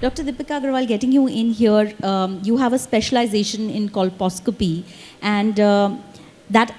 Dr. Deepika Agarwal, getting you in here, you have a specialization in colposcopy, and that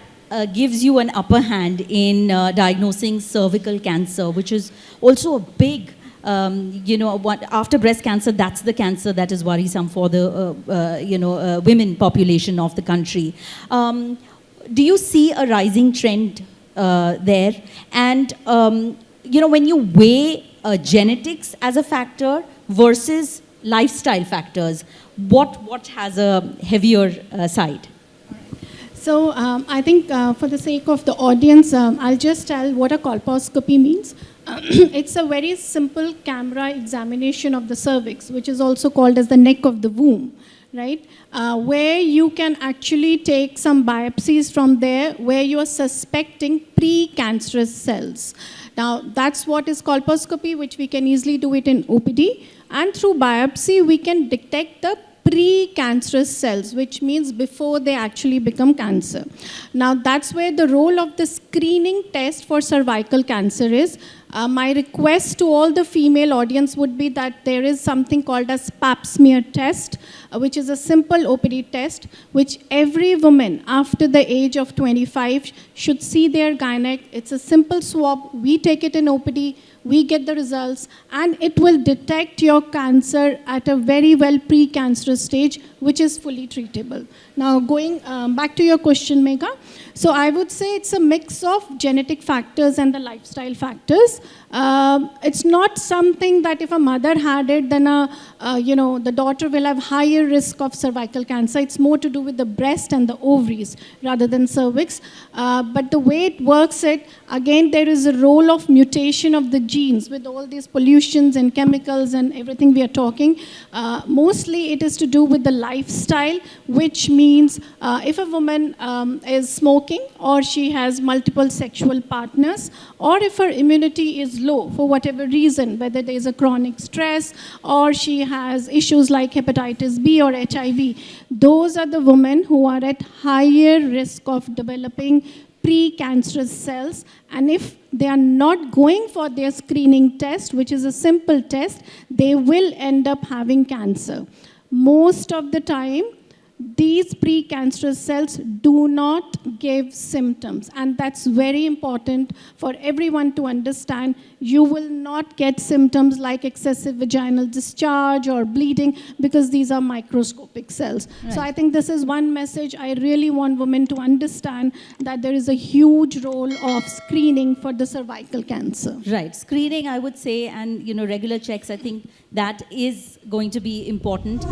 gives you an upper hand in diagnosing cervical cancer, which is also a big, after breast cancer, that's the cancer that is worrisome for the, women population of the country. Do you see a rising trend there? And, when you weigh genetics as a factor versus lifestyle factors, what has a heavier side? So I think for the sake of the audience, I'll just tell what a colposcopy means. It's a very simple camera examination of the cervix, which is also called as the neck of the womb, right? Where you can actually take some biopsies from there where you are suspecting precancerous cells. Now, that's what is colposcopy, which we can easily do it in OPD. And through biopsy, we can detect the precancerous cells, which means before they actually become cancer. Now, that's where the role of the screening test for cervical cancer is. My request to all the female audience would be that there is something called as pap smear test, which is a simple OPD test, which every woman after the age of 25 should see their gynec. It's a simple swab. We take it in OPD. We get the results, and it will detect your cancer at a very well precancerous stage, which is fully treatable. Now, going back to your question, Megha. So I would say it's a mix of genetic factors and the lifestyle factors. It's not something that if a mother had it, then the daughter will have higher risk of cervical cancer. It's more to do with the breast and the ovaries rather than cervix. But the way it works, again, there is a role of mutation of the genes with all these pollutions and chemicals and everything we are talking. Mostly it is to do with the lifestyle, which means if a woman is smoking or she has multiple sexual partners, or if her immunity is low for whatever reason, whether there is a chronic stress or she has issues like hepatitis B or HIV, those are the women who are at higher risk of developing precancerous cells. And if they are not going for their screening test, which is a simple test, they will end up having cancer. Most of the time, these precancerous cells do not give symptoms, and that's very important for everyone to understand. You will not get symptoms like excessive vaginal discharge or bleeding because these are microscopic cells. Right. So I think this is one message I really want women to understand, that there is a huge role of screening for the cervical cancer. Right, screening, I would say, and regular checks, I think that is going to be important.